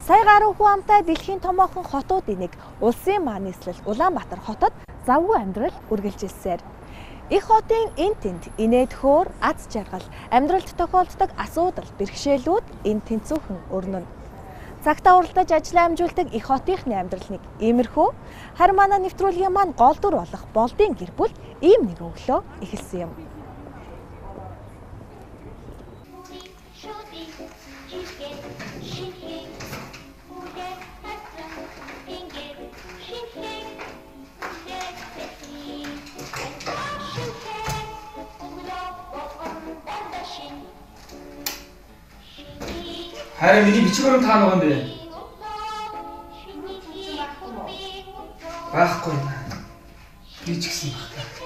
Сая гаруй хүн амтай дэлхийн томоохон хотуудын нэг улсын маа нийслэл Улаанбаатар хотод завгүй амьдрал үргэлжилсээр их хотын эн тэнд инээд хөөр аз жаргал амьдралд тохиолддог асуудал бэрхшээлүүд энэ тэнцүүхэн өрнөн. Цагтаа уралдаж ажиллаа амжуулдаг их хотынхны амьдрал нэг иймэрхүү. Харин манай нэвтрүүлгийн маань гол дүр болох болдын гэр бүл ийм нэг өглөө эхэлсэн юм. Харин миний бичгээр таа нөгөө юм бэ? Байхгүй юм. Би ч гэсэн багтаа.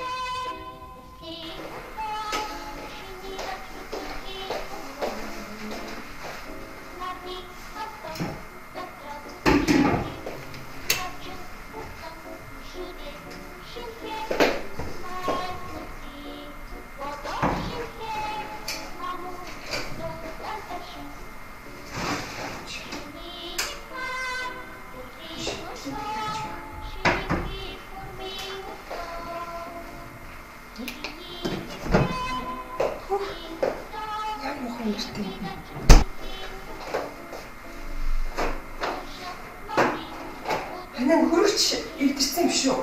Ханаа хөрөгч ирдэрсэн юм шүү.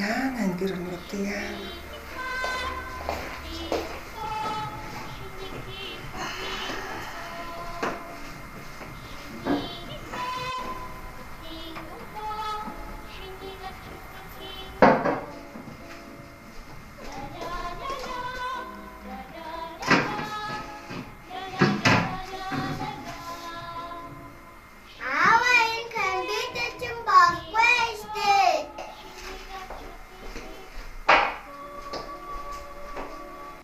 Яана гэр мөдөө яа.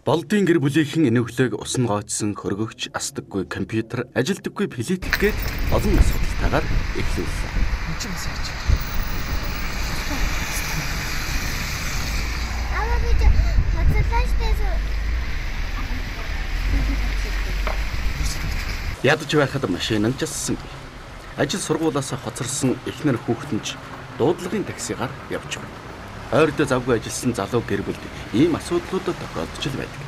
Болдын гэр бүлийнхэн энэ өглөөг усан гоцсон хөргөгч асдаггүй компьютер ажилдаггүй плетик гээд олон асуудалтайгаар эхлүүлсэн. Ядаж байхад машин нь жассан. Ажил сургуулиас хоцорсон эхнэр хүүхдэнч дуудлагын таксигаар явж байна. Ойрдоо завгүй ажилласан залуу гэр бүлд ийм асуудлуудад тохиолдож л байдаг.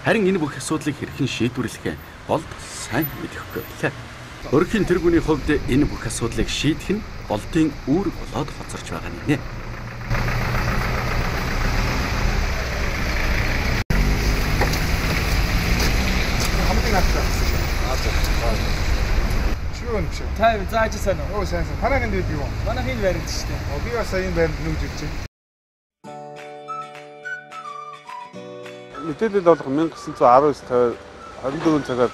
Харин энэ бүх асуудлыг хэрхэн шийдвэрлэх болд сайн мэдэхгүй байлаа. Өрхийн тэргүүний хувьд энэ бүх асуудлыг шийдэх нь болдын үүрэг болоод хоцорч байгаа нэ. Та зааж сайн уу? Сайн. Танаа энд байдаг юу? Манай хин баримт шүү дээ. Би бас сая энэ баримт нүүж ирж байна. Мэдээлэл болох 1919 24 цагаар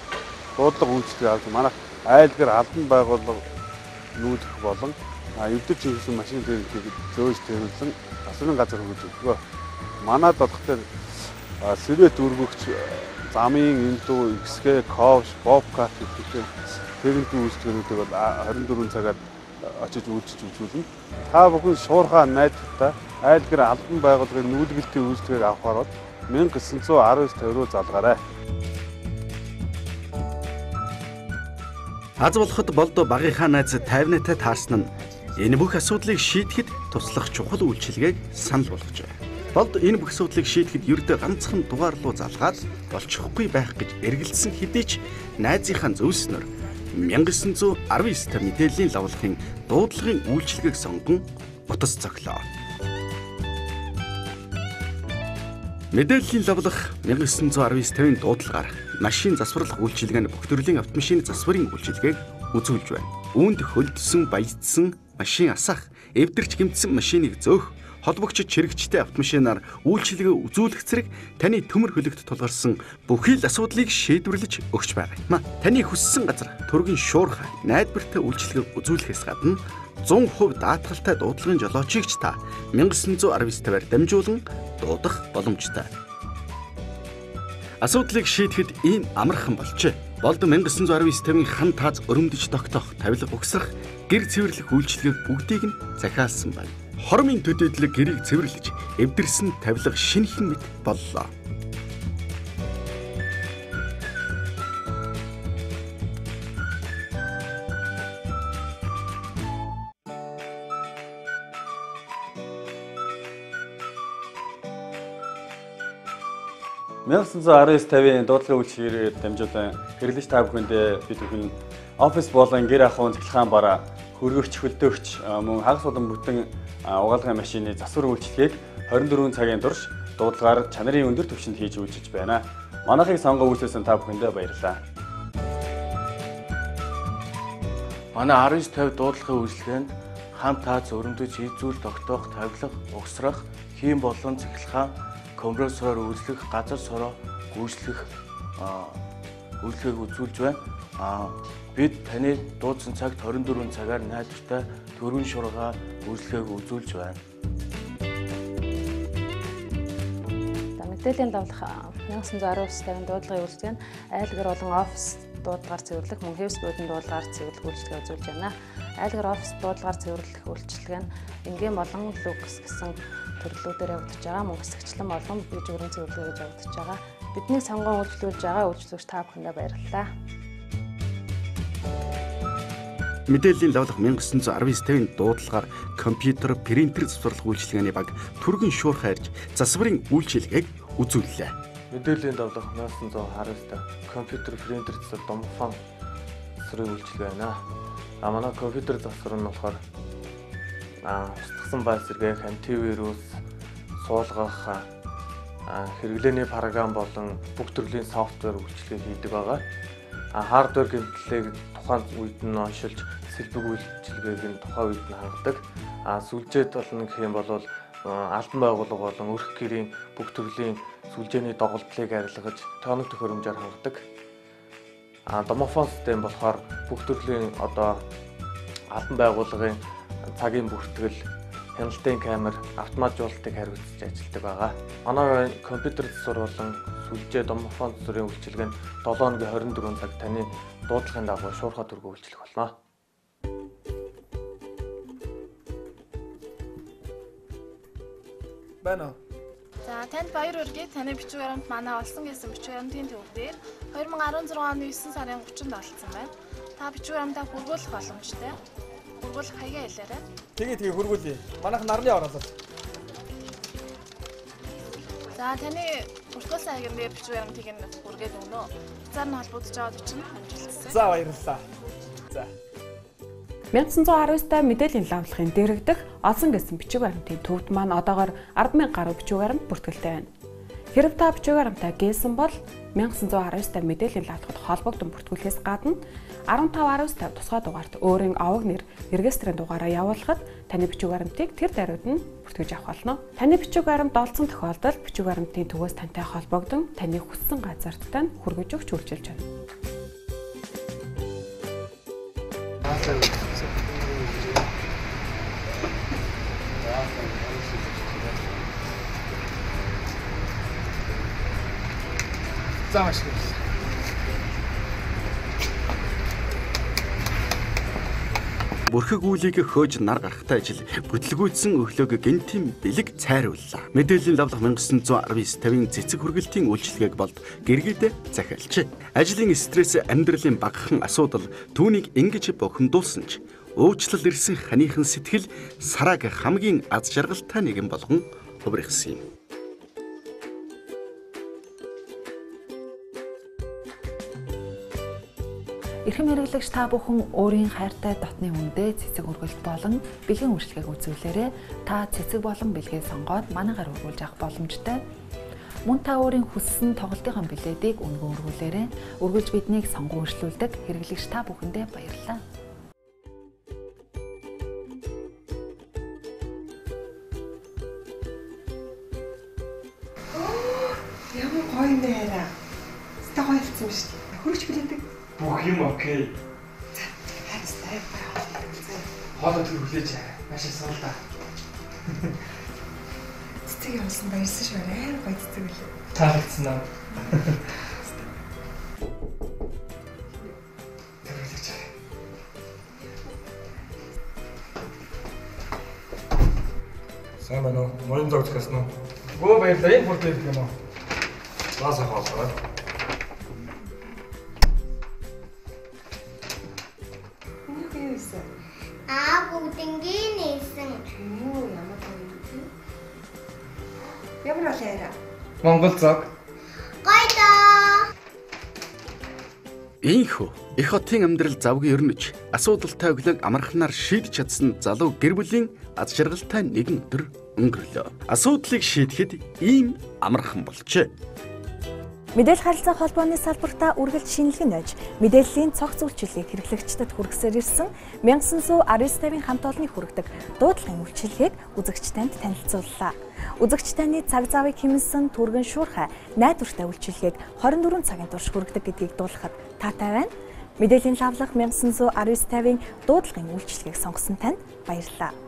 дуудлага үйлчлэг авч манай айлгэр албан байгууллага нүүдэх болон эвдэж ирсэн машин зэргийг зөөж тэрүүлсэн асрын газар хөгж өгөө. Манад бодохтой сэрэт өргөгч замын эндүү XG ковш бобкат гэх тэрнтэй үйлчлэгүүдийг бол 24 цагаар очиж үйлчилж үзүүлнэ. Та бүхэн шуурхаа найдвартай айлгэр албан байгууллагын нүүлгэлтийн үйлчлэгийг авахаар 1919 руу залгаарай. Аз болоход болд багийнхаа найз 50-аатай таарсан нь энэ бүх асуудлыг шийдэхэд туслах чухал үйлчилгээг санал болгожээ. Болд энэ бүх асуудлыг шийдэхэд ердөө ганцхан дугаар руу залгаад болчихгүй байх гэж эргэлзсэн хэдий ч найзынхаа зөвснөр 1919 мэдээллийн лавлахын дуудлагын үйлчилгээг сонгон утас цоглоо. Мэдээллийн лавлах 1919-50 дуудлагаар машин засварлах үйлчилгээ нь бүх төрлийн автомашины засварын үйлчилгээг үзүүлж байна. Үүнд хөлдсөн, баяжсан машин асаах, эвдэрч гэмтсэн машиныг зөөх, холбогч чирэгчтэй автомашинаар үйлчилгээ үзүүлэх зэрэг таны төмөр хөлөгт тулгарсан бүхий л асуудлыг шийдвэрлэж өгч байгаа юм. Таны хүссэн газар төргийн шуурхай, найдвартай үйлчилгээг үзүүлэхээс гадна 100% даатгалтай дуудлагын жолоочийг ч та 1919-аар дамжуулан дуудах боломжтой. Асуудлыг шийдэхэд ийм амархан болжээ. Болд 1919-50-ийн хан тааз өрөмдөж тогтоох, тавилга угсрах, гэр цэвэрлэх үйлчилгээг бүгдийг нь захиалсан байна. хормын төдийдлэг гэрийг цэвэрлэж эвдэрсэн тавилга шинэхэн мэт боллоо. $1919-50 дуудлагын үйлчлэгээр дамжуулан хэрэглэгч та бүхэндээ бид бүхэн офис болон гэр ахуйн цэглэхэн бараа хөргөгч, хөлдөөгч мөн хагас болон бүтэн угаалгын машины засвар үйлчлэгийг 24 цагийн турш дуудлагаар чанарын өндөр түвшинд хийж үйлчилж байна. Манайхыг сонгон үйлчилсэн та бүхэндээ баярлалаа. Манай 1950 дуудлагын үйлчлэгэнд хамт таац өрөмдөж хийцүүл тогтоох, тавилах, угсрах, хийм болон цэглэхэн компрессороор үйлчлэх, газар сороо гүйцэтгэх үйлчлэгийг үзүүлж байна. Бид таны дуудсан цагт 24 цагаар найдвартай төрийн шуурга үйлчлэгийг үзүүлж байна. Мэдээллийн давлах 1919-50 дуудлагын үйлчлэг нь айлгэр болон офис дуудлагаар цэвэрлэх, мөн хэвс буудын дуудлагаар цэвэрлэх үйлчлэгийг үзүүлж байна. Айлгэр офис дуудлагаар цэвэрлэх үйлчлэг нь энгийн болон люкс гэсэн төрлүүдээр явагдаж байгаа. Мөн хэсэгчлэн болон бие зүрийн цэвэрлэгээ гэж явагдаж байгаа. Бидний сонгон үйлчлүүлж байгаа үйлчлэгч та бүхэндээ баярлалаа. Мэдээллийн давлах 1919-50 дуудлагаар компьютер, принтер засварлах үйлчилгээний баг түргэн шуурхай ирж засварын үйлчилгээг үзүүллээ. Мэдээллийн давлах 1919-50 компьютер, принтер засвар, домофон засварын үйлчилгээ байна. Манай компьютер засвар нь болохоор устгасан байр сэргээх, антивирус, суулгах, хэрэглээний програм болон бүх төрлийн софтвер үйлчилгээ хийдэг байгаа. Хардвер гэмтлэлийг тухайн үед нь оншилж, сэлбэг үйлчилгээг нь тухайн үед нь хангадаг. Сүлжээ толно гэх юм бол албан байгууллага болон өрх гэрийн бүх төрлийн сүлжээний доголдлыг арилгаж, тоног төхөөрөмжөөр хангадаг. Домофон систем болохоор бүх төрлийн албан байгууллагын цагийн бүртгэл, хяналтын камер, автоматжуулалтыг хариуцж ажилладаг байгаа. Манай компьютер засвар болон сүлжээ домофон засварын үйлчилгээ нь 7-24 цаг таны дуудлагын дагуу шуурхай төргөө үйлчлэх болно. Байна уу? За танд баяр хүргэе. Таны бичиг баримт манай олсон гэсэн бичиг баримтын төв дээр 2016 оны 9 сарын 30-нд олсон байна. Та бичиг баримтаа хүргүүлэх боломжтой. Хүргүүлэх хаягаа хэлээрэй. Тэгээ хүргүүлье. Манайх нарны оролцоо. За таны хүргүүлсэн хаягийн дээр бичиг баримтыг нь хүргээд өгнө. Зар нь холбогдож байгаа учраас амжилттай. За баярлалаа. За 1919-д мэдээллийн лавлахын дэрэгдэх олсон гэсэн бичиг баримтын төвд маань одоогоор 10,000 гаруй бичиг баримт бүртгэлтэй байна. Хэрэв та бичиг баримтаа гээсэн бол 1919-д мэдээллийн лавлахад холбогдсон бүртгүүлэхээс гадна 15-19-50 тусгай дугаарт өөрийн овог нэр, регистрийн дугаараа явуулахад таны бичиг баримтыг тэр даруйд нь бүртгэж авах болно. Таны бичиг баримт олдсон тохиолдолд бичиг баримтын төвөөс тантай холбогдсон таны хүссэн газарт тань хүргэж өгч үйлчилж байна. За маш их. Бүрхэг үүлийг хөөж нар гарахтай ажил бүтлгүүцсэн өглөөг гэнтийн бэлэг цайрууллаа. Мэдээллийн лавлах 1919-50 цэцэг хүргэлтийн үйлчилгээг болд гэргийдээ захиалж. Ажлын стресс, амьдралын багахан асуудал түүнийг ингэж бохимдуулсан ч уучлал ирсэн ханыхан сэтгэл сараг хамгийн аз жаргалтай нэгэн болгон хувирсан юм. Эрхэм хэрэглэгч та бүхэн өөрийн хайртай дотны үндэ цэцэг үргэлт болон бэлгийн үйлчлэгийг үзүүлээрэй. Та цэцэг болон бэлгийг сонгоод манайгаар үргэлж авах боломжтой. Мөн та өөрийн хүссэн тоглолтын билетийг үнэгүй үргүүлээрэй. Үргэлж биднийг сонгон үйлчлүүлдэг хэрэглэгч та бүхэндээ баярлалаа. Ямар гоё нэрэ. Стаг ойлцсон шүү дээ. Хөрөч билетик. Бүх юм окей. Хайртай байна. Хоолой төлөвлөж маш их суулаа. Цэцэг явуулсан баярсан шүү. Амар гоё цэцэг үлээ. Таалагдсан аа. Төлөвлөж. Сайн байна уу? Морин зогц гэсэн үү? Гөө баярлалаа. Энэ фото ирэх юм уу? Лаасаа хаалгаа. Бүгднгийн нээсэн. Ямар гоё юм. Ямар алайра? Монгол зог. Гойдоо. Ийхүү их хотын амьдрал завгүй өрнөж асуудалтай өглөөг амархнаар шийдэж чадсан залуу гэр бүлийн аз жаргалтай нэгэн өдөр өнгөрлөө. Асуудлыг шийдэхэд ийм амархан болжээ. Мэдээлэл харилцаа холбооны салбартаа үргэлж шинжилгээ нээж мэдээллийн цогц үйлчилгээг хэрэглэгчдэд хүргэсээр ирсэн 1919-50-ийн хамт олонний хүргэдэг дуудлагын үйлчилгээг үзэгчдэнд танилцууллаа. Үзэгчдэний цаг завыг хэмнэсэн түргэн шуурхай найдвартай үйлчилгээг 24 цагийн турш хүргэдэг гэдгийг дуулгахад таатай байна. Мэдээллийн лавлах 1919-50-ийн дуудлагын үйлчилгээг сонгосон танд баярлалаа.